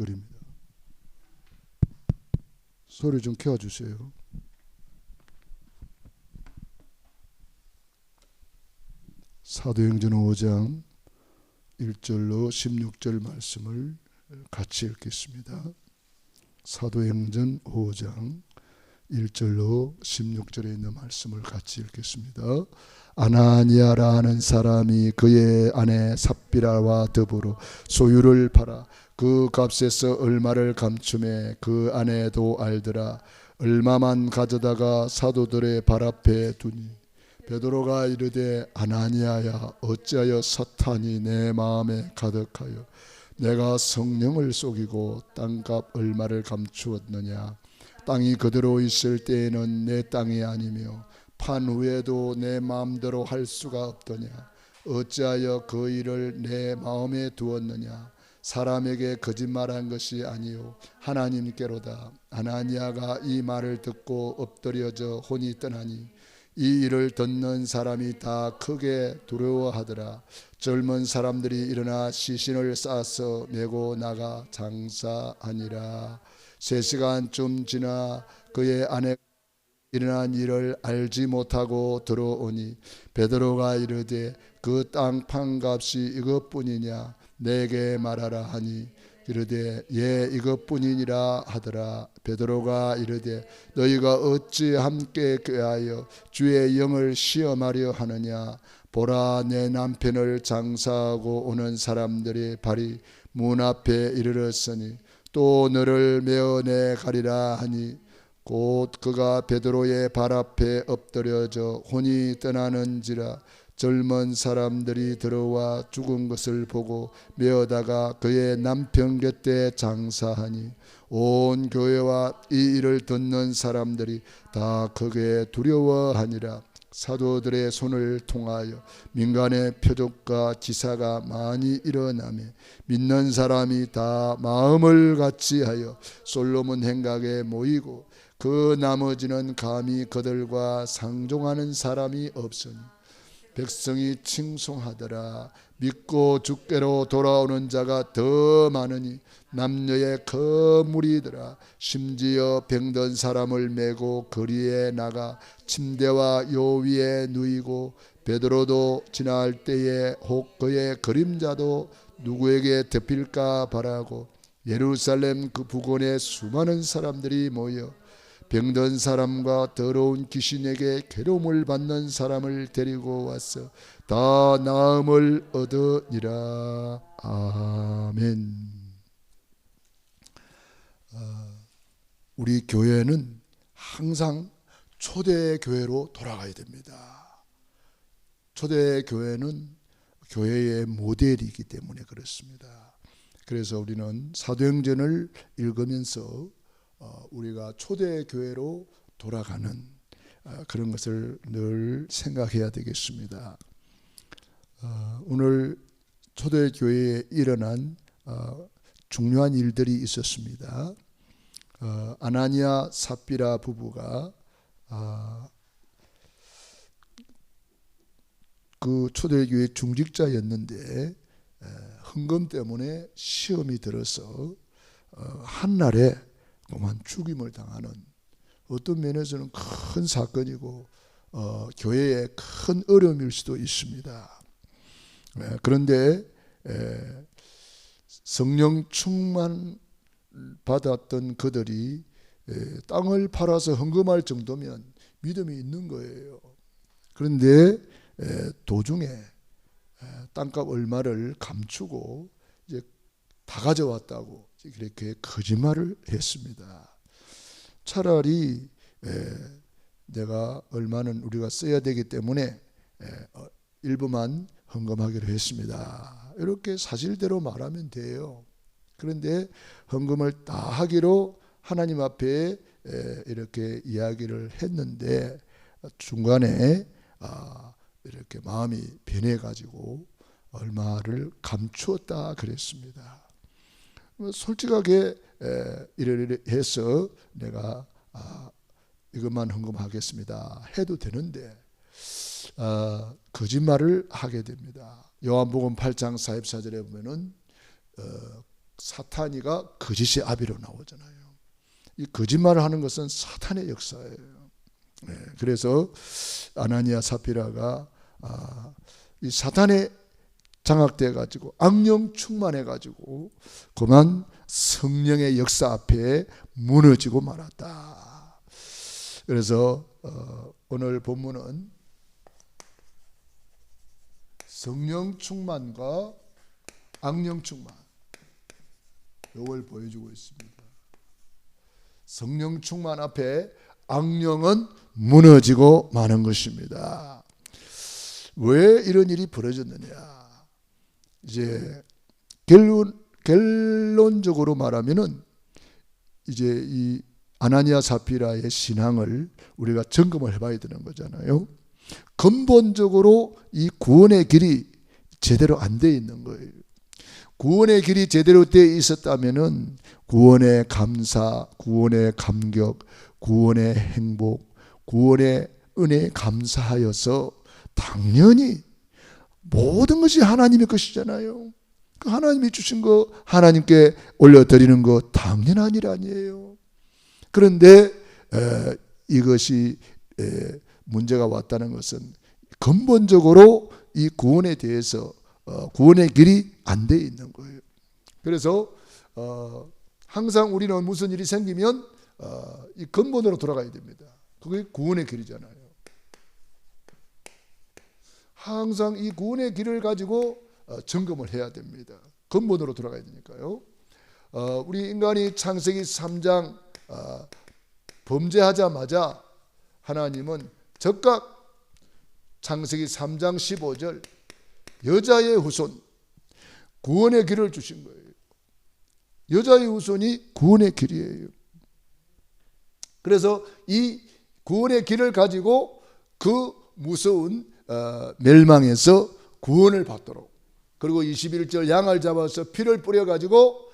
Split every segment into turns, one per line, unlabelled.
글입니다. 소리 좀 켜주세요. 사도행전 5장 1절로 16절 말씀을 같이 읽겠습니다. 사도행전 5장 1절로 16절에 있는 말씀을 같이 읽겠습니다. 아나니아라는 사람이 그의 아내 삽비라와 더불어 소유를 팔아 그 값에서 얼마를 감춤해 그 아내도 알더라. 얼마만 가져다가 사도들의 발 앞에 두니 베드로가 이르되 아나니아야 어찌하여 사탄이 내 마음에 가득하여 내가 성령을 속이고 땅값 얼마를 감추었느냐. 땅이 그대로 있을 때에는 내 땅이 아니며 판 후에도 내 마음대로 할 수가 없더냐. 어찌하여 그 일을 내 마음에 두었느냐. 사람에게 거짓말한 것이 아니요 하나님께로다. 아나니아가 이 말을 듣고 엎드려져 혼이 떠나니 이 일을 듣는 사람이 다 크게 두려워하더라. 젊은 사람들이 일어나 시신을 싸서 메고 나가 장사하니라. 3시간쯤 지나 그의 아내가 일어난 일을 알지 못하고 들어오니 베드로가 이르되 그 땅 판값이 이것뿐이냐 내게 말하라 하니 이르되 예 이것뿐이니라 하더라. 베드로가 이르되 너희가 어찌 함께 꾀하여 주의 영을 시험하려 하느냐. 보라 내 남편을 장사하고 오는 사람들의 발이 문 앞에 이르렀으니 또 너를 메어내 가리라 하니 곧 그가 베드로의 발 앞에 엎드려져 혼이 떠나는지라. 젊은 사람들이 들어와 죽은 것을 보고 메어다가 그의 남편 곁에 장사하니 온 교회와 이 일을 듣는 사람들이 다 크게 두려워하니라. 사도들의 손을 통하여 민간의 표적과 기사가 많이 일어나매 믿는 사람이 다 마음을 같이하여 솔로몬 행각에 모이고 그 나머지는 감히 그들과 상종하는 사람이 없으니 백성이 칭송하더라. 믿고 주께로 돌아오는 자가 더 많으니 남녀의 그 무리더라. 심지어 병든 사람을 메고 거리에 나가 침대와 요 위에 누이고 베드로도 지날 때에 혹 그의 그림자도 누구에게 덮일까 바라고 예루살렘 그 부근에 수많은 사람들이 모여 병든 사람과 더러운 귀신에게 괴로움을 받는 사람을 데리고 와서 다 나음을 얻으니라. 아멘. 우리 교회는 항상 초대교회로 돌아가야 됩니다. 초대교회는 교회의 모델이기 때문에 그렇습니다. 그래서 우리는 사도행전을 읽으면서 우리가 초대교회로 돌아가는 그런 것을 늘 생각해야 되겠습니다. 오늘 초대교회에 일어난 중요한 일들이 있었습니다. 아나니아 삽비라 부부가 그 초대교회 중직자였는데 헌금 때문에 시험이 들어서 한날에 그만 죽임을 당하는 어떤 면에서는 큰 사건이고 교회에 큰 어려움일 수도 있습니다. 그런데 성령 충만 받았던 그들이 땅을 팔아서 헌금할 정도면 믿음이 있는 거예요. 그런데 도중에 땅값 얼마를 감추고 이제 다 가져왔다고 이렇게 거짓말을 했습니다. 차라리 내가 얼마는 우리가 써야 되기 때문에 일부만 헌금하기로 했습니다. 이렇게 사실대로 말하면 돼요. 그런데 헌금을 다 하기로 하나님 앞에 이렇게 이야기를 했는데 중간에 이렇게 마음이 변해가지고 얼마를 감추었다 그랬습니다. 솔직하게 이래 해서 내가 이것만 헌금하겠습니다 해도 되는데 거짓말을 하게 됩니다. 요한복음 8장 44절에 보면은 사탄이가 거짓의 아비로 나오잖아요. 이 거짓말을 하는 것은 사탄의 역사예요. 그래서 아나니아 사피라가 이 사탄에 장악돼 가지고 악령 충만해 가지고 그만 성령의 역사 앞에 무너지고 말았다. 그래서 오늘 본문은 성령 충만과 악령 충만, 이걸 보여주고 있습니다. 성령 충만 앞에 악령은 무너지고 마는 것입니다. 왜 이런 일이 벌어졌느냐? 이제 결론적으로 말하면은 이제 이 아나니아 사피라의 신앙을 우리가 점검을 해봐야 되는 거잖아요. 근본적으로 이 구원의 길이 제대로 안 돼 있는 거예요. 구원의 길이 제대로 되어 있었다면은 구원의 감사, 구원의 감격, 구원의 행복, 구원의 은혜에 감사하여서 당연히 모든 것이 하나님의 것이잖아요. 그 하나님이 주신 거 하나님께 올려드리는 거 당연한 일 아니에요. 그런데 이것이 문제가 왔다는 것은 근본적으로 이 구원에 대해서 구원의 길이 안 돼 있는 거예요. 그래서 항상 우리는 무슨 일이 생기면 이 근본으로 돌아가야 됩니다. 그게 구원의 길이잖아요. 항상 이 구원의 길을 가지고 점검을 해야 됩니다. 근본으로 돌아가야 되니까요. 우리 인간이 창세기 3장 범죄하자마자 하나님은 즉각 창세기 3장 15절 여자의 후손, 구원의 길을 주신 거예요. 여자의 후손이 구원의 길이에요. 그래서 이 구원의 길을 가지고 그 무서운 멸망에서 구원을 받도록, 그리고 21절 양을 잡아서 피를 뿌려가지고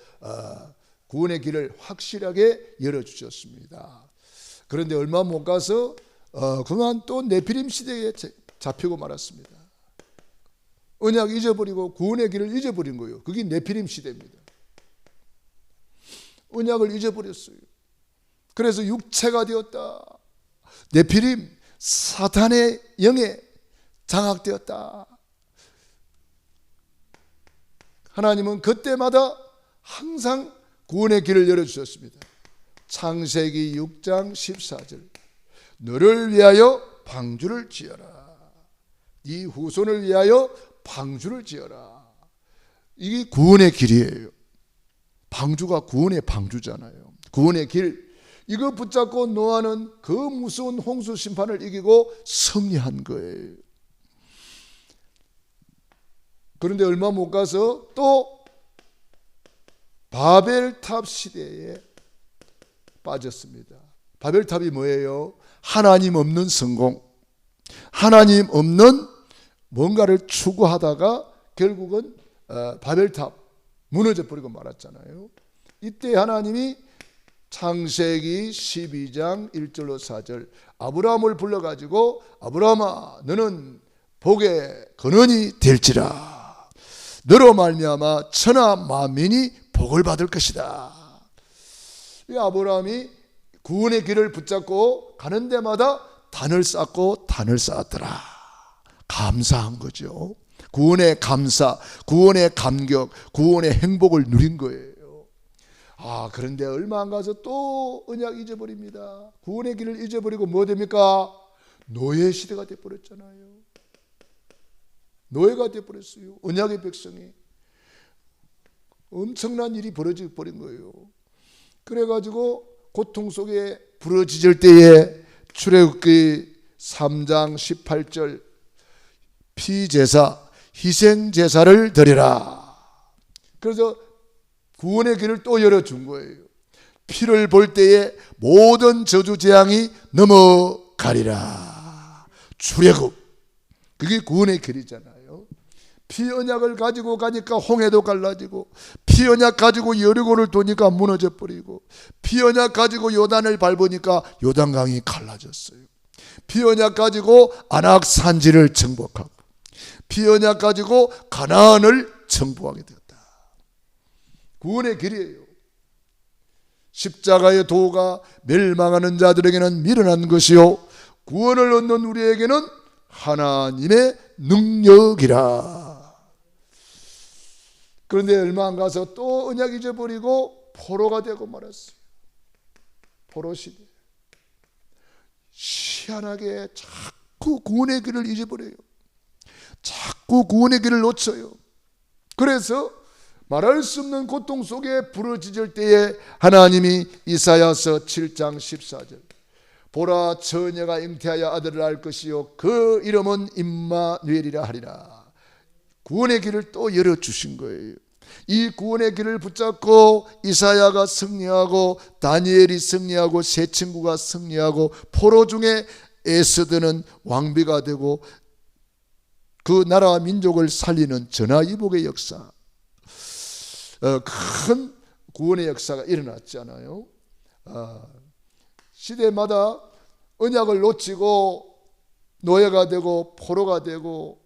구원의 길을 확실하게 열어주셨습니다. 그런데 얼마 못 가서 그만 또 네피림 시대에 잡히고 말았습니다. 언약 잊어버리고 구원의 길을 잊어버린 거예요. 그게 네피림 시대입니다. 언약을 잊어버렸어요. 그래서 육체가 되었다. 네피림, 사탄의 영에 장악되었다. 하나님은 그때마다 항상 구원의 길을 열어주셨습니다. 창세기 6장 14절 너를 위하여 방주를 지어라. 네 후손을 위하여 방주를 지어라. 이게 구원의 길이에요. 방주가 구원의 방주잖아요. 구원의 길. 이거 붙잡고 노아는 그 무서운 홍수 심판을 이기고 승리한 거예요. 그런데 얼마 못 가서 또 바벨탑 시대에 빠졌습니다. 바벨탑이 뭐예요? 하나님 없는 성공, 하나님 없는 뭔가를 추구하다가 결국은 바벨탑 무너져 버리고 말았잖아요. 이때 하나님이 창세기 12장 1절로 4절 아브라함을 불러가지고 아브라함아 너는 복의 근원이 될지라. 너로 말미암아 천하 만민이 복을 받을 것이다. 이 아브라함이 구원의 길을 붙잡고 가는 데마다 단을 쌓고 단을 쌓았더라. 감사한 거죠. 구원의 감사, 구원의 감격, 구원의 행복을 누린 거예요. 그런데 얼마 안 가서 또 언약 잊어버립니다. 구원의 길을 잊어버리고 뭐 됩니까? 노예 시대가 돼버렸잖아요. 노예가 돼버렸어요. 언약의 백성이. 엄청난 일이 벌어져 버린 거예요. 그래가지고 고통 속에 부러지질 때에 출애굽기 3장 18절 피제사, 희생제사를 드리라. 그래서 구원의 길을 또 열어준 거예요. 피를 볼 때에 모든 저주 재앙이 넘어가리라. 출애굽. 그게 구원의 길이잖아요. 피 언약을 가지고 가니까 홍해도 갈라지고, 피 언약 가지고 여리고를 도니까 무너져 버리고, 피 언약 가지고 요단을 밟으니까 요단강이 갈라졌어요. 피 언약 가지고 아낙 산지를 정복하고, 피 언약 가지고 가나안을 정복하게 되었다. 구원의 길이에요. 십자가의 도가 멸망하는 자들에게는 미련한 것이요 구원을 얻는 우리에게는 하나님의 능력이라. 그런데 얼마 안 가서 또 언약 잊어버리고 포로가 되고 말았어요. 포로 시대. 희한하게 자꾸 구원의 길을 잊어버려요. 자꾸 구원의 길을 놓쳐요. 그래서 말할 수 없는 고통 속에 부르짖을 때에 하나님이 이사야서 7장 14절 보라 처녀가 잉태하여 아들을 낳을 것이요 그 이름은 임마누엘이라 하리라. 구원의 길을 또 열어주신 거예요. 이 구원의 길을 붙잡고 이사야가 승리하고 다니엘이 승리하고 세 친구가 승리하고 포로 중에 에스더는 왕비가 되고 그 나라와 민족을 살리는 전화위복의 역사, 큰 구원의 역사가 일어났잖아요. 시대마다 언약을 놓치고 노예가 되고 포로가 되고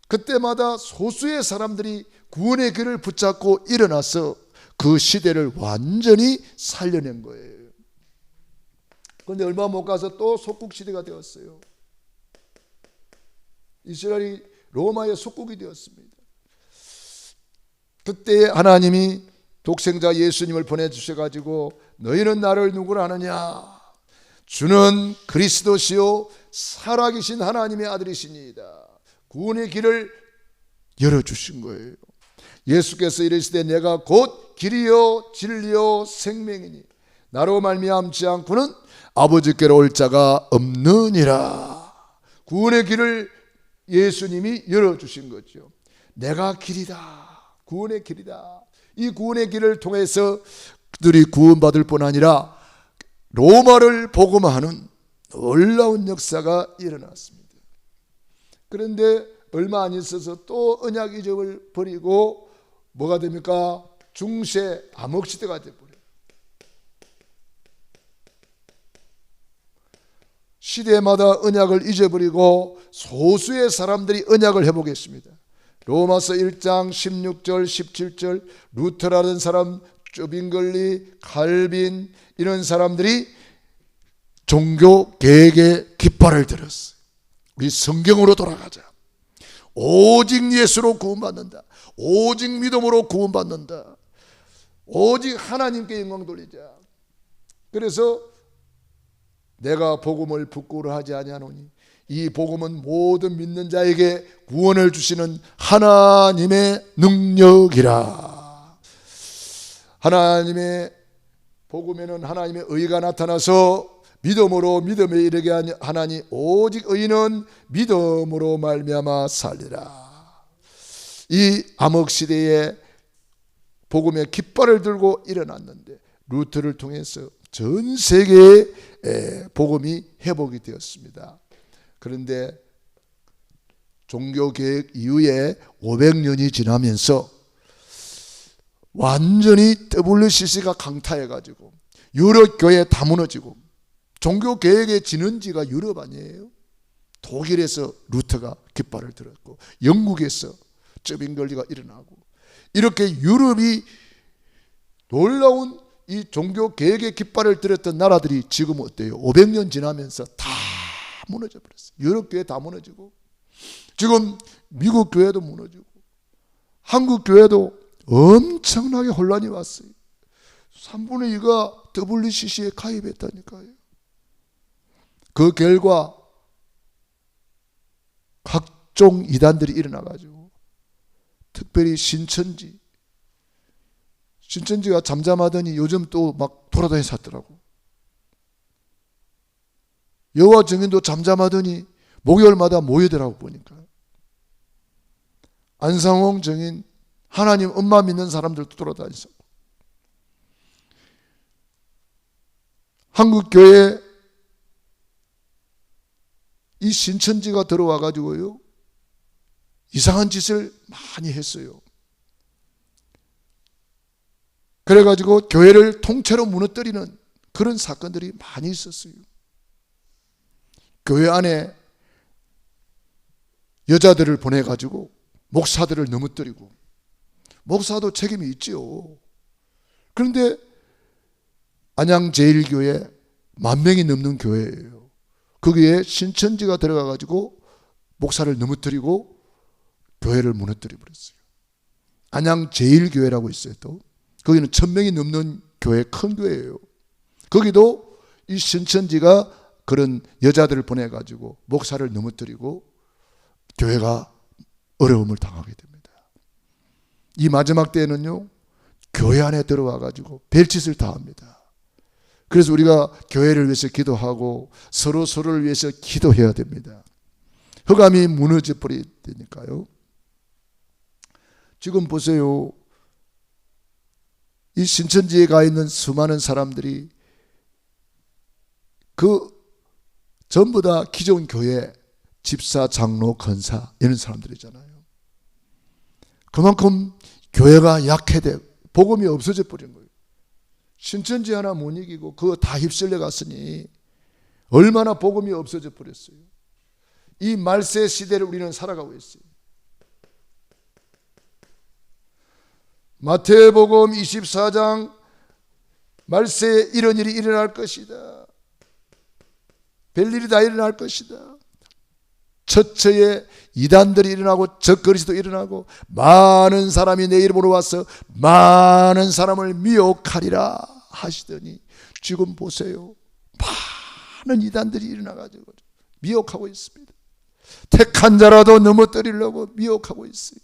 그때마다 소수의 사람들이 구원의 길을 붙잡고 일어나서 그 시대를 완전히 살려낸 거예요. 그런데 얼마 못 가서 또 속국 시대가 되었어요. 이스라엘이 로마의 속국이 되었습니다. 그때 하나님이 독생자 예수님을 보내주셔가지고 너희는 나를 누구라 하느냐? 주는 그리스도시요 살아계신 하나님의 아들이시니이다. 구원의 길을 열어주신 거예요. 예수께서 이르시되 내가 곧 길이요 진리요 생명이니 나로 말미암지 않고는 아버지께로 올 자가 없느니라. 구원의 길을 예수님이 열어주신 거죠. 내가 길이다. 구원의 길이다. 이 구원의 길을 통해서 그들이 구원받을 뿐 아니라 로마를 복음하는 놀라운 역사가 일어났습니다. 그런데 얼마 안 있어서 또 언약 이적을 버리고 뭐가 됩니까? 중세 암흑시대가 되어버려요. 시대마다 언약을 잊어버리고 소수의 사람들이 언약을 회복했습니다. 로마서 1장 16절 17절 루터라는 사람, 쭈빙글리, 칼빈 이런 사람들이 종교 개혁의 깃발을 들었어요. 우리 성경으로 돌아가자. 오직 예수로 구원받는다. 오직 믿음으로 구원받는다. 오직 하나님께 영광 돌리자. 그래서 내가 복음을 부끄러워하지 아니하노니 이 복음은 모든 믿는 자에게 구원을 주시는 하나님의 능력이라. 하나님의 복음에는 하나님의 의가 나타나서 믿음으로 믿음에 이르게 하나니 오직 의인은 믿음으로 말미암아 살리라. 이 암흑시대에 복음의 깃발을 들고 일어났는데 루터를 통해서 전 세계에 복음이 회복이 되었습니다. 그런데 종교개혁 이후에 500년이 지나면서 완전히 WCC가 강타해가지고 유럽 교회 다 무너지고 종교개혁의 진원지가 유럽 아니에요? 독일에서 루터가 깃발을 들었고 영국에서 쩌빙걸리가 일어나고 이렇게 유럽이 놀라운 이 종교개혁의 깃발을 들었던 나라들이 지금 어때요? 500년 지나면서 다 무너져 버렸어요. 유럽 교회 다 무너지고 지금 미국 교회도 무너지고 한국 교회도 엄청나게 혼란이 왔어요. 3분의 2가 WCC에 가입했다니까요. 그 결과 각종 이단들이 일어나가지고 특별히 신천지가 잠잠하더니 요즘 또 막 돌아다니 샀더라고. 여호와 증인도 잠잠하더니 목요일마다 모이더라고 보니까. 안상홍 증인 하나님 엄마 믿는 사람들도 돌아다니서 한국교회 이 신천지가 들어와 가지고요 이상한 짓을 많이 했어요. 그래가지고 교회를 통째로 무너뜨리는 그런 사건들이 많이 있었어요. 교회 안에 여자들을 보내가지고 목사들을 넘어뜨리고 목사도 책임이 있지요. 그런데 안양제일교회 10,000명이 넘는 교회예요. 거기에 신천지가 들어가 가지고 목사를 넘어뜨리고 교회를 무너뜨려 버렸어요. 안양제일교회라고 있어요. 또 거기는 1,000명이 넘는 교회, 큰 교회예요. 거기도 이 신천지가 그런 여자들을 보내 가지고 목사를 넘어뜨리고 교회가 어려움을 당하게 됩니다. 이 마지막 때에는요, 교회 안에 들어와 가지고 별짓을 다 합니다. 그래서 우리가 교회를 위해서 기도하고 서로를 위해서 기도해야 됩니다. 흑암이 무너져 버리니까요. 지금 보세요. 이 신천지에 가 있는 수많은 사람들이 전부 다 기존 교회 집사, 장로, 권사 이런 사람들이잖아요. 그만큼 교회가 약해져 복음이 없어져 버린 거예요. 신천지 하나 못 이기고 그거 다 휩쓸려 갔으니 얼마나 복음이 없어져 버렸어요. 이 말세 시대를 우리는 살아가고 있어요. 마태복음 24장 말세에 이런 일이 일어날 것이다. 별일이 다 일어날 것이다. 처처에 이단들이 일어나고 적그리스도 일어나고 많은 사람이 내 이름으로 와서 많은 사람을 미혹하리라 하시더니 지금 보세요. 많은 이단들이 일어나가지고 미혹하고 있습니다. 택한 자라도 넘어뜨리려고 미혹하고 있어요.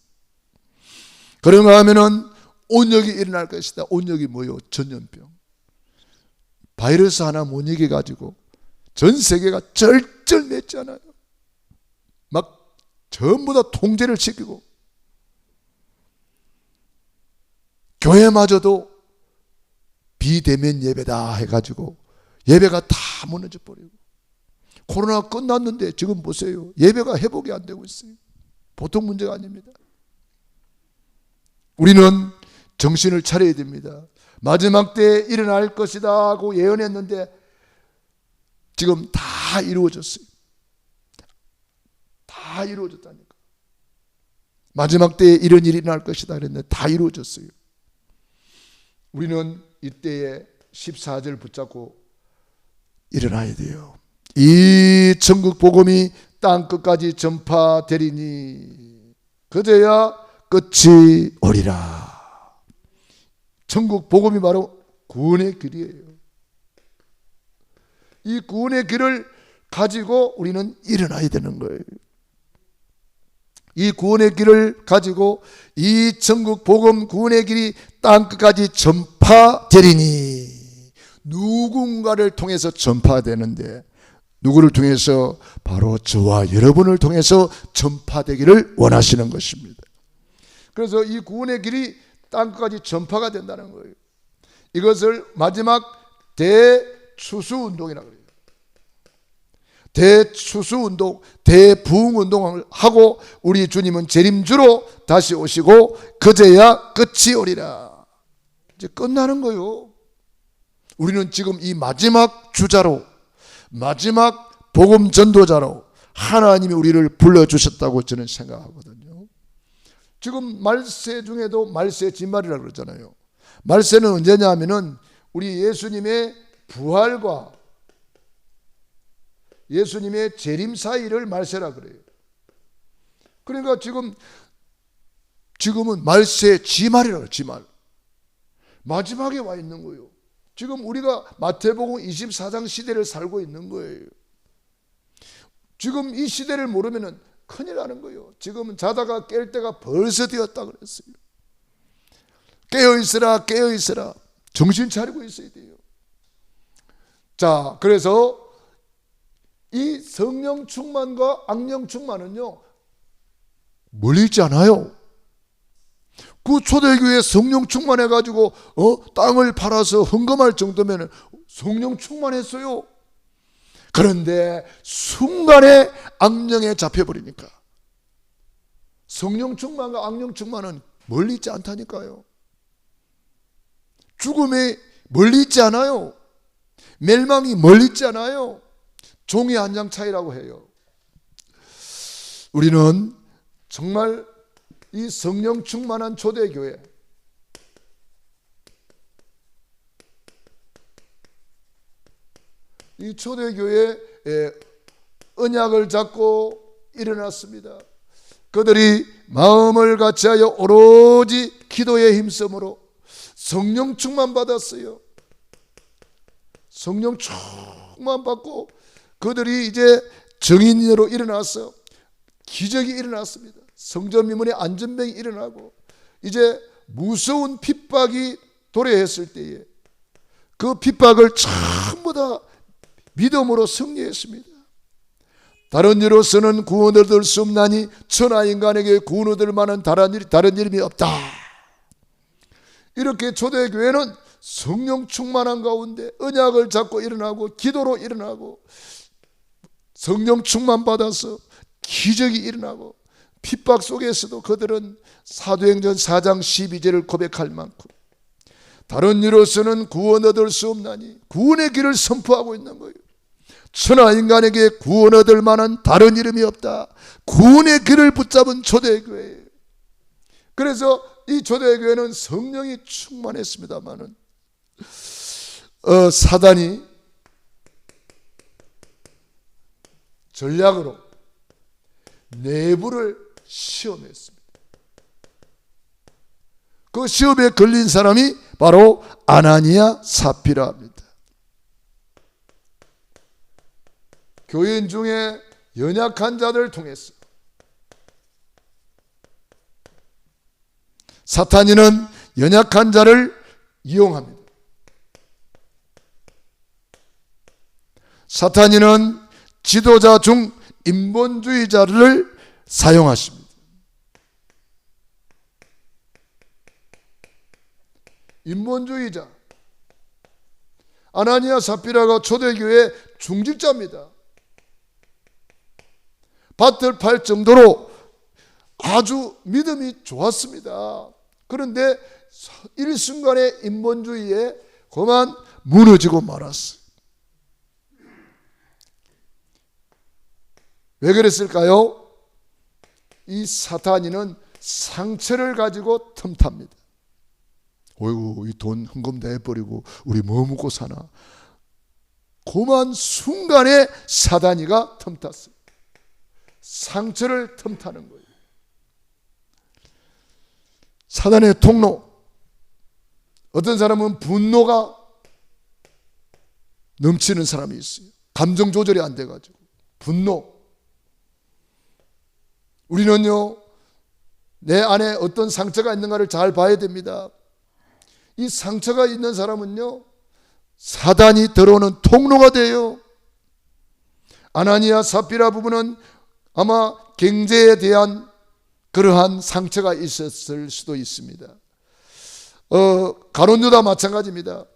그런가 하면은 온역이 일어날 것이다. 온역이 뭐요? 전염병. 바이러스 하나 못 이겨가지고 전 세계가 절절맸잖아요. 막 전부 다 통제를 시키고 교회마저도 비대면 예배다 해가지고 예배가 다 무너져 버리고 코로나가 끝났는데 지금 보세요. 예배가 회복이 안 되고 있어요. 보통 문제가 아닙니다. 우리는 정신을 차려야 됩니다. 마지막 때에 일어날 것이다 하고 예언했는데 지금 다 이루어졌어요. 다 이루어졌다니까. 마지막 때에 이런 일이 일어날 것이다 그랬는데 다 이루어졌어요. 우리는 이때에 14절 붙잡고 일어나야 돼요. 이 천국 복음이 땅 끝까지 전파되리니 그제야 끝이 오리라. 천국 복음이 바로 구원의 길이에요. 이 구원의 길을 가지고 우리는 일어나야 되는 거예요. 이 구원의 길을 가지고 이 천국 복음 구원의 길이 땅 끝까지 전파되리니 누군가를 통해서 전파되는데 누구를 통해서? 바로 저와 여러분을 통해서 전파되기를 원하시는 것입니다. 그래서 이 구원의 길이 땅 끝까지 전파가 된다는 거예요. 이것을 마지막 대추수운동이라고 해요. 대추수운동, 대부흥운동을 하고 우리 주님은 재림주로 다시 오시고 그제야 끝이 오리라. 이제 끝나는 거예요. 우리는 지금 이 마지막 주자로, 마지막 복음 전도자로 하나님이 우리를 불러주셨다고 저는 생각하거든요. 지금 말세 중에도 말세 진말이라고 그러잖아요. 말세는 언제냐 하면은 우리 예수님의 부활과 예수님의 재림 사이를 말세라 그래요. 그러니까 지금은 말세 지말이라고 해요. 지말. 마지막에 와 있는 거예요. 지금 우리가 마태복음 24장 시대를 살고 있는 거예요. 지금 이 시대를 모르면 큰일 나는 거예요. 지금은 자다가 깰 때가 벌써 되었다 그랬어요. 깨어있으라 깨어있으라. 정신 차리고 있어야 돼요. 자, 그래서 이 성령 충만과 악령 충만은요 멀리 있지 않아요. 그 초대교회 성령 충만해가지고 땅을 팔아서 헌금할 정도면 성령 충만했어요. 그런데 순간에 악령에 잡혀버리니까 성령 충만과 악령 충만은 멀리 있지 않다니까요. 죽음이 멀리 있지 않아요. 멸망이 멀리 있지 않아요. 종이 한 장 차이라고 해요. 우리는 정말 이 성령 충만한 초대교회, 이 초대교회 언약을 잡고 일어났습니다. 그들이 마음을 같이하여 오로지 기도에 힘쓰므로 성령 충만 받았어요. 성령 충만 받고 그들이 이제 정인으로 일어나서 기적이 일어났습니다. 성전 미문에 안전병이 일어나고 이제 무서운 핍박이 도래했을 때에 그 핍박을 전부 다 믿음으로 승리했습니다. 다른 이로서는 구원을 얻을 수 없나니 천하 인간에게 구원 얻을 만한 다른 이름이 없다. 이렇게 초대교회는 성령 충만한 가운데 언약을 잡고 일어나고 기도로 일어나고 성령 충만 받아서 기적이 일어나고 핍박 속에서도 그들은 사도행전 4장 12절을 고백할 만큼 다른 이로서는 구원 얻을 수 없나니 구원의 길을 선포하고 있는 거예요. 천하 인간에게 구원 얻을 만한 다른 이름이 없다. 구원의 길을 붙잡은 초대교회예요. 그래서 이 초대교회는 성령이 충만했습니다마는 사단이 전략으로 내부를 시험했습니다. 그 시험에 걸린 사람이 바로 아나니아 사피라 합니다. 교인 중에 연약한 자들을 통해서 사탄이는 연약한 자를 이용합니다. 사탄이는 지도자 중 인본주의자를 사용하십니다. 인본주의자 아나니아 사피라가 초대교회 중직자입니다. 밭을 팔 정도로 아주 믿음이 좋았습니다. 그런데 일순간의 인본주의에 그만 무너지고 말았어요. 왜 그랬을까요? 이 사탄이는 상처를 가지고 틈탑니다. 어이구, 이 돈 헌금 다 해버리고 우리 뭐 먹고 사나. 그만 순간에 사단이가 틈탔어요. 상처를 틈타는 거예요. 사단의 통로. 어떤 사람은 분노가 넘치는 사람이 있어요. 감정 조절이 안 돼가지고 분노. 우리는요, 내 안에 어떤 상처가 있는가를 잘 봐야 됩니다. 이 상처가 있는 사람은요, 사단이 들어오는 통로가 돼요. 아나니아 사피라 부부는 아마 경제에 대한 그러한 상처가 있었을 수도 있습니다. 가룟 유다 마찬가지입니다.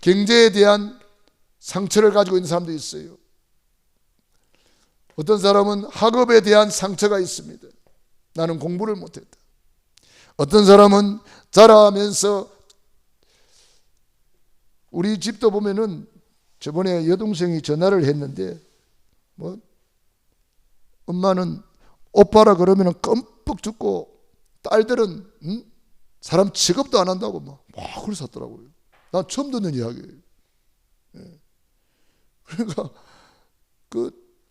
경제에 대한 상처를 가지고 있는 사람도 있어요. 어떤 사람은 학업에 대한 상처가 있습니다. 나는 공부를 못했다. 어떤 사람은 자라면서 우리 집도 보면은 저번에 여동생이 전화를 했는데 뭐 엄마는 오빠라 그러면 껌뻑 죽고 딸들은 사람 취급도 안 한다고 막 그래서 하더라고요. 난 처음 듣는 이야기예요. 예. 그러니까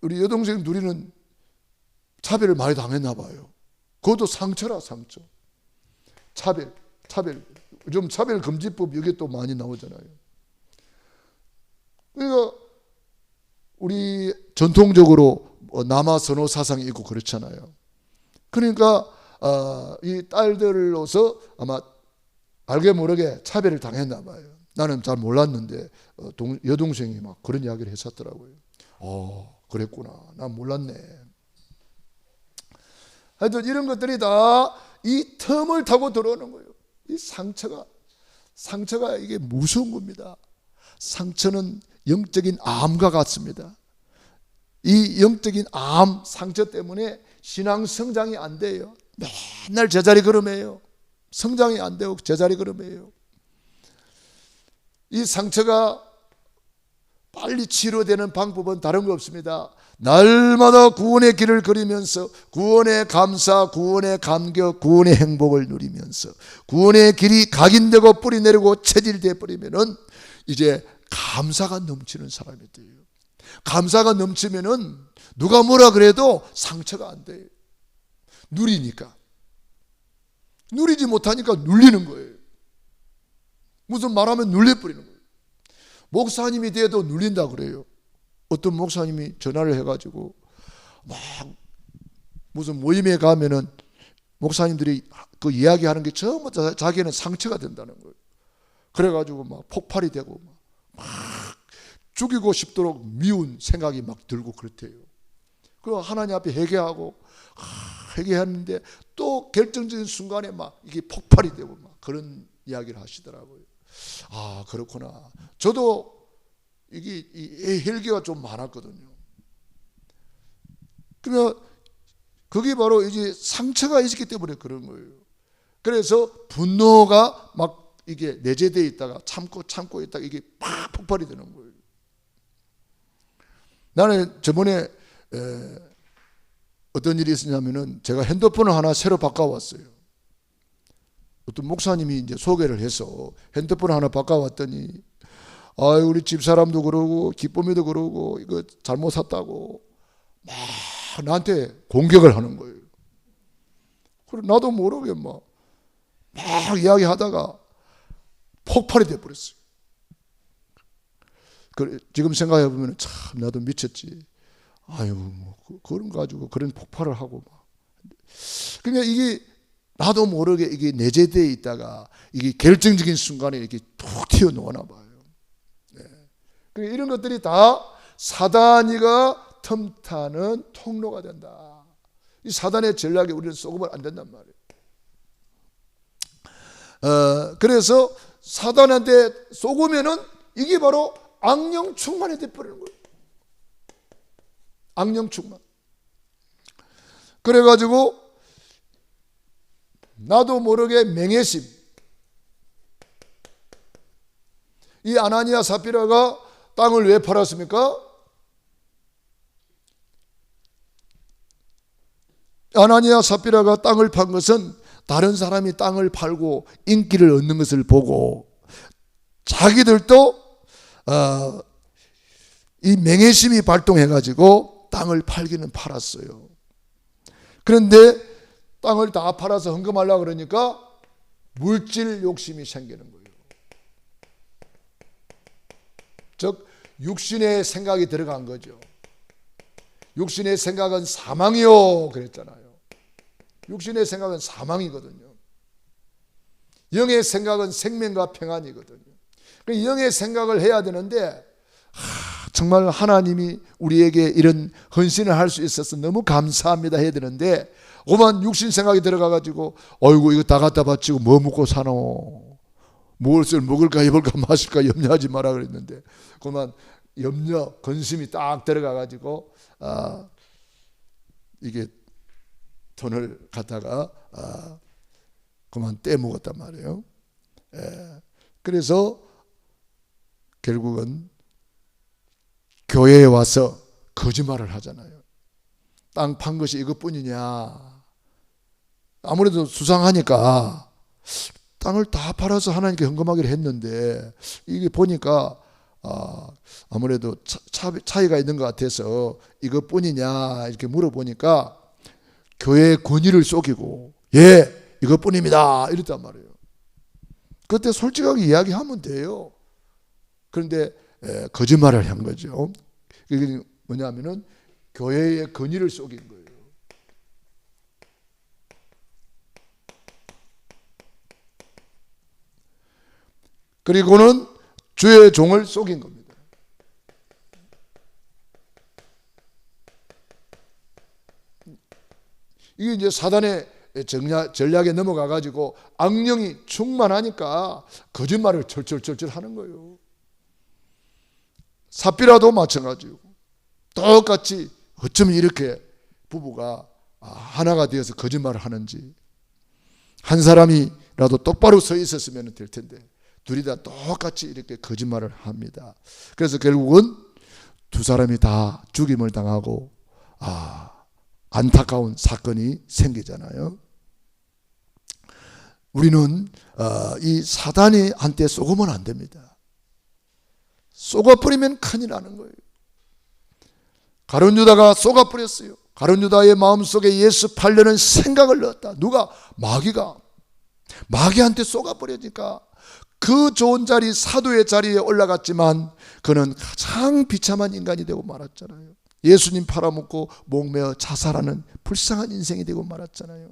우리 여동생 둘이는 차별을 많이 당했나 봐요. 그것도 상처라 상처. 차별. 요즘 차별금지법 여기 또 많이 나오잖아요. 그러니까 우리 전통적으로 남아선호 사상이 있고 그렇잖아요. 그러니까 이 딸들로서 아마 알게 모르게 차별을 당했나 봐요. 나는 잘 몰랐는데 여동생이 막 그런 이야기를 했었더라고요. 그랬구나. 난 몰랐네. 하여튼 이런 것들이 다 이 틈을 타고 들어오는 거예요. 이 상처가 이게 무서운 겁니다. 상처는 영적인 암과 같습니다. 이 영적인 암, 상처 때문에 신앙 성장이 안 돼요. 맨날 제자리 걸음해요. 성장이 안 되고 제자리 걸음해요. 이 상처가 빨리 치료되는 방법은 다른 거 없습니다. 날마다 구원의 길을 걸으면서 구원의 감사, 구원의 감격, 구원의 행복을 누리면서 구원의 길이 각인되고 뿌리 내리고 체질되어 버리면은 이제 감사가 넘치는 사람이 돼요. 감사가 넘치면은 누가 뭐라 그래도 상처가 안 돼요. 누리니까. 누리지 못하니까 눌리는 거예요. 무슨 말하면 눌려버리는 거예요. 목사님이 돼도 눌린다 그래요. 어떤 목사님이 전화를 해가지고 막 무슨 모임에 가면은 목사님들이 그 이야기하는 게 전부 다 자기는 상처가 된다는 거예요. 그래가지고 막 폭발이 되고 막 죽이고 싶도록 미운 생각이 막 들고 그렇대요. 그리고 하나님 앞에 회개하고 회개했는데 또 결정적인 순간에 막 이게 폭발이 되고 막 그런 이야기를 하시더라고요. 아, 그렇구나. 저도 이게 이 혈기가 좀 많았거든요. 그러면 그게 바로 이제 상처가 있기 때문에 그런 거예요. 그래서 분노가 막 이게 내재되어 있다가 참고 있다가 이게 팍 폭발이 되는 거예요. 나는 저번에 어떤 일이 있었냐면은 제가 핸드폰을 하나 새로 바꿔왔어요. 어떤 목사님이 이제 소개를 해서 핸드폰을 하나 바꿔왔더니 우리 집사람도 그러고 기쁨이도 그러고 이거 잘못 샀다고 막 나한테 공격을 하는 거예요. 그래 나도 모르게 막 이야기하다가 폭발이 돼버렸어요. 지금 생각해 보면 참 나도 미쳤지. 뭐 그런 거 가지고 그런 폭발을 하고 막. 그러니까 이게 나도 모르게 이게 내재되어 있다가 이게 결정적인 순간에 이렇게 툭 튀어나오나 봐요. 네. 그러니까 이런 것들이 다 사단이가 틈타는 통로가 된다. 이 사단의 전략에 우리는 쏘으면 안 된단 말이에요. 그래서 사단한테 쏘으면은 이게 바로 악령 충만이 돼버리는 거예요. 악령 충만. 그래가지고 나도 모르게 맹해심. 이 아나니아 삽비라가 땅을 왜 팔았습니까? 아나니아 삽비라가 땅을 판 것은 다른 사람이 땅을 팔고 인기를 얻는 것을 보고 자기들도 이 맹해심이 발동해가지고 땅을 팔기는 팔았어요. 그런데 땅을 다 팔아서 헌금하려고 그러니까 물질 욕심이 생기는 거예요. 즉 육신의 생각이 들어간 거죠. 육신의 생각은 사망이요 그랬잖아요. 육신의 생각은 사망이거든요. 영의 생각은 생명과 평안이거든요. 영의 생각을 해야 되는데 정말 하나님이 우리에게 이런 헌신을 할 수 있어서 너무 감사합니다 해야 되는데 오만 육신 생각이 들어가가지고 어이구 이거 다 갖다 바치고 뭐 먹고 사노, 무엇을 먹을까 입을까 마실까 염려하지 마라 그랬는데 그만 염려 근심이 딱 들어가가지고 이게 돈을 갖다가 그만 떼먹었단 말이에요. 그래서 결국은 교회에 와서 거짓말을 하잖아요. 땅 판 것이 이것뿐이냐. 아무래도 수상하니까 땅을 다 팔아서 하나님께 헌금하기로 했는데 이게 보니까 아무래도 차이가 있는 것 같아서 이것뿐이냐 이렇게 물어보니까 교회의 권위를 속이고 예 이것뿐입니다 이랬단 말이에요. 그때 솔직하게 이야기하면 돼요. 그런데 거짓말을 한 거죠. 이게 뭐냐면은 교회의 권위를 속인 거예요. 그리고는 주의 종을 속인 겁니다. 이게 이제 사단의 전략에 넘어가 가지고 악령이 충만하니까 거짓말을 철철철철 하는 거예요. 삽비라도 마찬가지고 똑같이 어쩌면 이렇게 부부가 하나가 되어서 거짓말을 하는지. 한 사람이라도 똑바로 서 있었으면 될 텐데 둘이 다 똑같이 이렇게 거짓말을 합니다. 그래서 결국은 두 사람이 다 죽임을 당하고 안타까운 사건이 생기잖아요. 우리는 이 사단이 한테 쏘으면 안 됩니다. 쏘가버리면 큰일 나는 거예요. 가룟 유다가 쏘가버렸어요. 가룟 유다의 마음속에 예수 팔려는 생각을 넣었다. 누가? 마귀가. 마귀한테 쏘가버리니까 그 좋은 자리, 사도의 자리에 올라갔지만 그는 가장 비참한 인간이 되고 말았잖아요. 예수님 팔아먹고 목매어 자살하는 불쌍한 인생이 되고 말았잖아요.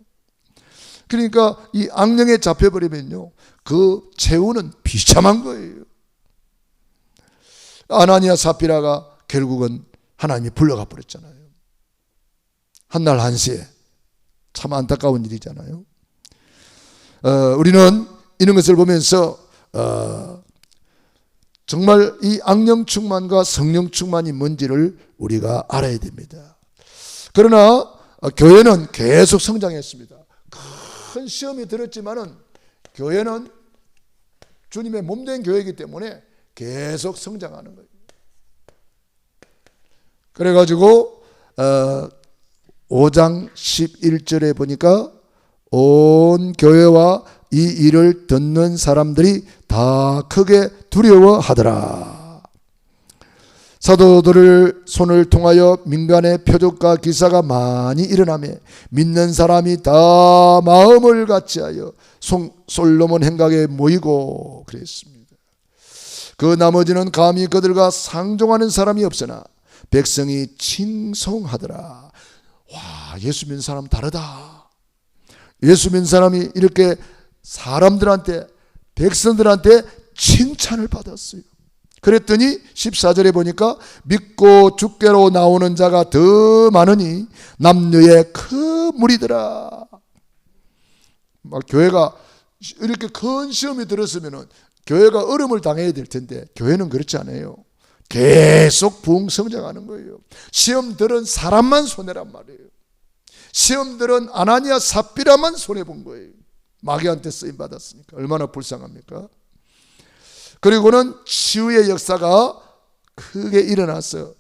그러니까 이 악령에 잡혀버리면요, 그 최후는 비참한 거예요. 아나니아 삽비라가 결국은 하나님이 불러가 버렸잖아요. 한날 한시에. 참 안타까운 일이잖아요. 우리는 이런 것을 보면서 정말 이 악령 충만과 성령 충만이 뭔지를 우리가 알아야 됩니다. 그러나 교회는 계속 성장했습니다. 큰 시험이 들었지만은 교회는 주님의 몸된 교회이기 때문에 계속 성장하는 거예요. 그래가지고 5장 11절에 보니까 온 교회와 이 일을 듣는 사람들이 다 크게 두려워하더라. 사도들을 손을 통하여 민간의 표적과 기사가 많이 일어나며 믿는 사람이 다 마음을 같이하여 솔로몬 행각에 모이고 그랬습니다. 그 나머지는 감히 그들과 상종하는 사람이 없으나 백성이 칭송하더라. 와, 예수 믿는 사람 다르다. 예수 믿는 사람이 이렇게 사람들한테, 백성들한테 칭찬을 받았어요. 그랬더니 14절에 보니까 믿고 주께로 나오는 자가 더 많으니 남녀의 큰 무리더라. 막 교회가 이렇게 큰 시험이 들었으면 교회가 어려움을 당해야 될 텐데 교회는 그렇지 않아요. 계속 부흥 성장하는 거예요. 시험 들은 사람만 손해란 말이에요. 시험 들은 아나니아 삽비라만 손해본 거예요. 마귀한테 쓰임 받았으니까 얼마나 불쌍합니까? 그리고는 치유의 역사가 크게 일어났어요.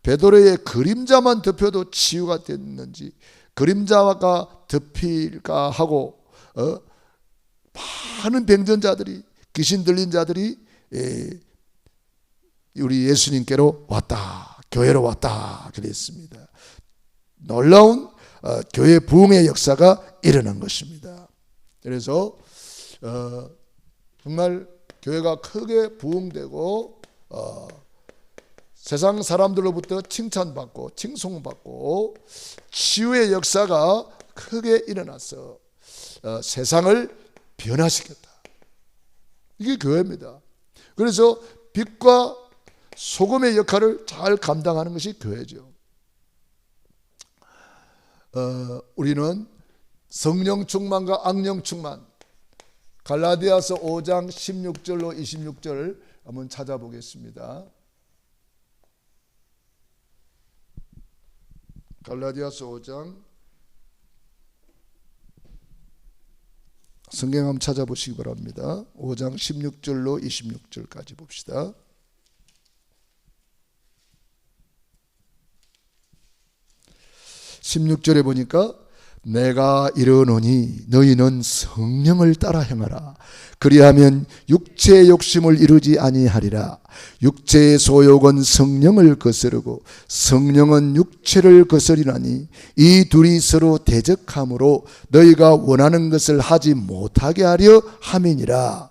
베드로의 그림자만 덮여도 치유가 됐는지, 그림자가 덮일까 하고 많은 병전자들이, 귀신 들린 자들이 우리 예수님께로 왔다, 교회로 왔다 그랬습니다. 놀라운 교회 부흥의 역사가 일어난 것입니다. 그래서 정말 교회가 크게 부흥되고 세상 사람들로부터 칭찬받고 칭송받고 치유의 역사가 크게 일어나서 세상을 변화시켰다. 이게 교회입니다. 그래서 빛과 소금의 역할을 잘 감당하는 것이 교회죠. 우리는 성령 충만과 악령 충만, 갈라디아서 5장 16절로 26절 한번 찾아보겠습니다. 갈라디아서 5장 성경 한번 찾아보시기 바랍니다. 5장 16절로 26절까지 봅시다. 16절에 보니까 내가 이르노니 너희는 성령을 따라 행하라. 그리하면 육체의 욕심을 이루지 아니하리라. 육체의 소욕은 성령을 거스르고 성령은 육체를 거스리나니 이 둘이 서로 대적하므로 너희가 원하는 것을 하지 못하게 하려 함이니라.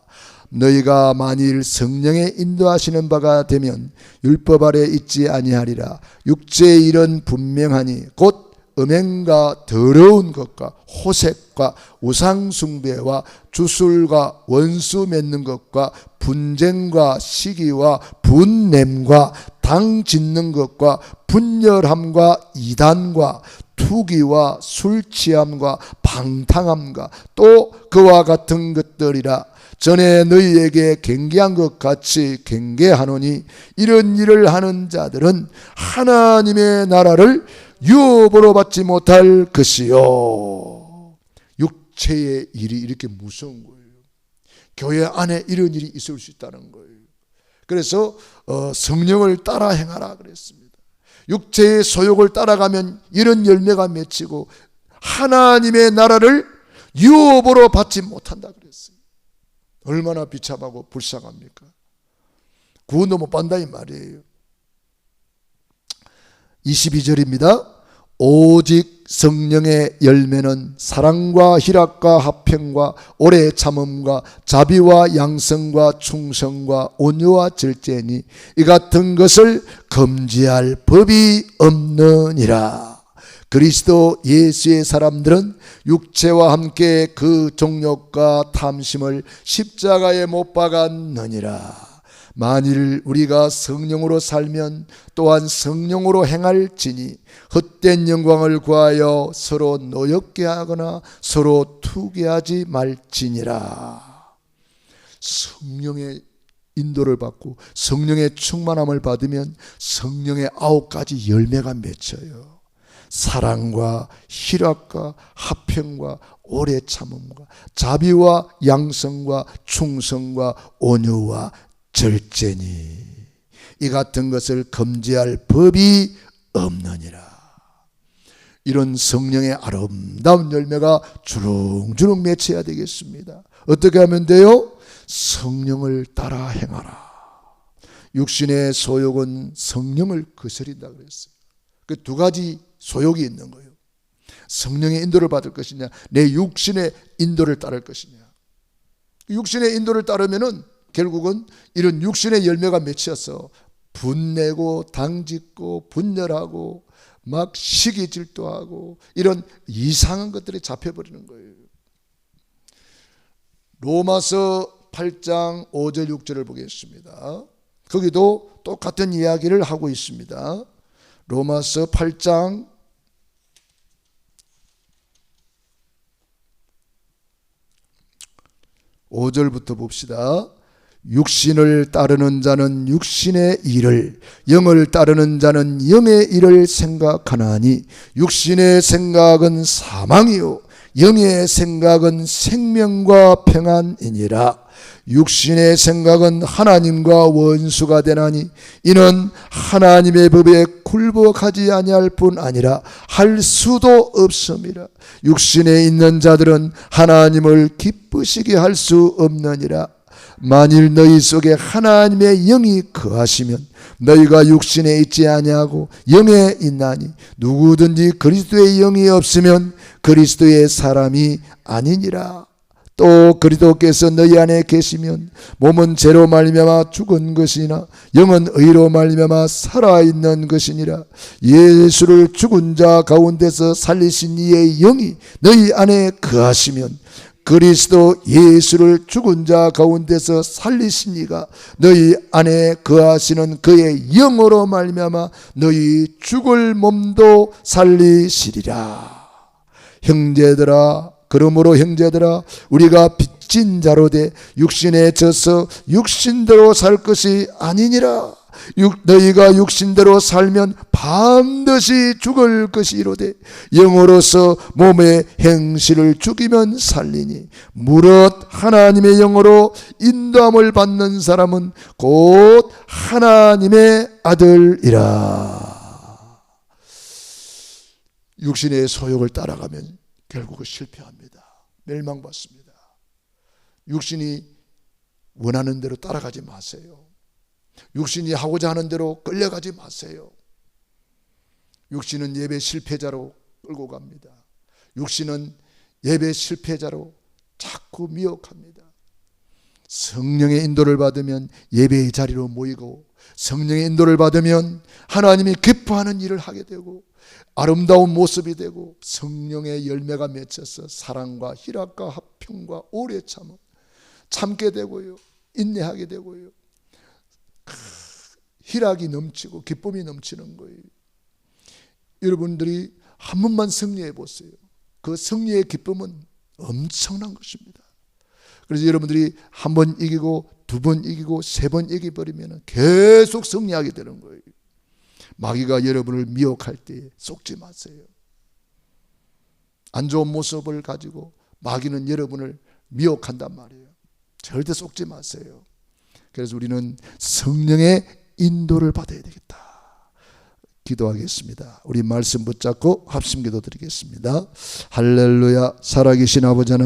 너희가 만일 성령의 인도하시는 바가 되면 율법 아래 있지 아니하리라. 육체의 일은 분명하니 곧 음행과 더러운 것과 호색과 우상숭배와 주술과 원수 맺는 것과 분쟁과 시기와 분냄과 당 짓는 것과 분열함과 이단과 투기와 술취함과 방탕함과 또 그와 같은 것들이라. 전에 너희에게 경계한 것 같이 경계하노니 이런 일을 하는 자들은 하나님의 나라를 유업으로 받지 못할 것이요. 육체의 일이 이렇게 무서운 거예요. 교회 안에 이런 일이 있을 수 있다는 거예요. 그래서 성령을 따라 행하라 그랬습니다. 육체의 소욕을 따라가면 이런 열매가 맺히고 하나님의 나라를 유업으로 받지 못한다 그랬어요. 얼마나 비참하고 불쌍합니까? 구원도 못 받는다 이 말이에요. 22절입니다. 오직 성령의 열매는 사랑과 희락과 화평과 오래 참음과 자비와 양성과 충성과 온유와 절제니 이 같은 것을 금지할 법이 없느니라. 그리스도 예수의 사람들은 육체와 함께 그 정욕과 탐심을 십자가에 못 박았느니라. 만일 우리가 성령으로 살면 또한 성령으로 행할지니 헛된 영광을 구하여 서로 노엽게 하거나 서로 투기하지 말지니라. 성령의 인도를 받고 성령의 충만함을 받으면 성령의 9가지 열매가 맺혀요. 사랑과 희락과 화평과 오래 참음과 자비와 양성과 충성과 온유와 절제니 이 같은 것을 금지할 법이 없느니라. 이런 성령의 아름다운 열매가 주렁주렁 맺혀야 되겠습니다. 어떻게 하면 돼요? 성령을 따라 행하라. 육신의 소욕은 성령을 거스린다 그랬어요. 그 두 가지 소욕이 있는 거예요. 성령의 인도를 받을 것이냐, 내 육신의 인도를 따를 것이냐. 육신의 인도를 따르면은 결국은 이런 육신의 열매가 맺혀서 분내고 당짓고 분열하고 막 시기 질투하고 이런 이상한 것들이 잡혀버리는 거예요. 로마서 8장 5절 6절을 보겠습니다. 거기도 똑같은 이야기를 하고 있습니다. 로마서 8장 5절부터 봅시다. 육신을 따르는 자는 육신의 일을, 영을 따르는 자는 영의 일을 생각하나니 육신의 생각은 사망이요 영의 생각은 생명과 평안이니라. 육신의 생각은 하나님과 원수가 되나니 이는 하나님의 법에 굴복하지 아니할 뿐 아니라 할 수도 없음이라. 육신에 있는 자들은 하나님을 기쁘시게 할 수 없느니라. 만일 너희 속에 하나님의 영이 거하시면 너희가 육신에 있지 아니하고 영에 있나니 누구든지 그리스도의 영이 없으면 그리스도의 사람이 아니니라. 또 그리스도께서 너희 안에 계시면 몸은 죄로 말미암아 죽은 것이나 영은 의로 말미암아 살아있는 것이니라. 예수를 죽은 자 가운데서 살리신 이의 영이 너희 안에 거하시면 그리스도 예수를 죽은 자 가운데서 살리신 이가 너희 안에 거하시는 그의 영으로 말미암아 너희 죽을 몸도 살리시리라. 형제들아, 그러므로 형제들아, 우리가 빚진 자로 돼 육신에 져서 육신대로 살 것이 아니니라. 너희가 육신대로 살면 반드시 죽을 것이로되 영으로서 몸의 행실을 죽이면 살리니 무릇 하나님의 영으로 인도함을 받는 사람은 곧 하나님의 아들이라. 육신의 소욕을 따라가면 결국은 실패합니다. 멸망받습니다. 육신이 원하는 대로 따라가지 마세요. 육신이 하고자 하는 대로 끌려가지 마세요. 육신은 예배 실패자로 끌고 갑니다. 육신은 예배 실패자로 자꾸 미혹합니다. 성령의 인도를 받으면 예배의 자리로 모이고 성령의 인도를 받으면 하나님이 기뻐하는 일을 하게 되고 아름다운 모습이 되고 성령의 열매가 맺혀서 사랑과 희락과 화평과 오래 참게 되고요, 인내하게 되고요, 희락이 넘치고 기쁨이 넘치는 거예요. 여러분들이 한 번만 승리해 보세요. 그 승리의 기쁨은 엄청난 것입니다. 그래서 여러분들이 한 번 이기고 두 번 이기고 세 번 이겨버리면 계속 승리하게 되는 거예요. 마귀가 여러분을 미혹할 때 속지 마세요. 안 좋은 모습을 가지고 마귀는 여러분을 미혹한단 말이에요. 절대 속지 마세요. 그래서 우리는 성령의 인도를 받아야 되겠다. 기도하겠습니다. 우리 말씀 붙잡고 합심기도 드리겠습니다. 할렐루야. 살아계신 아버지 하나님,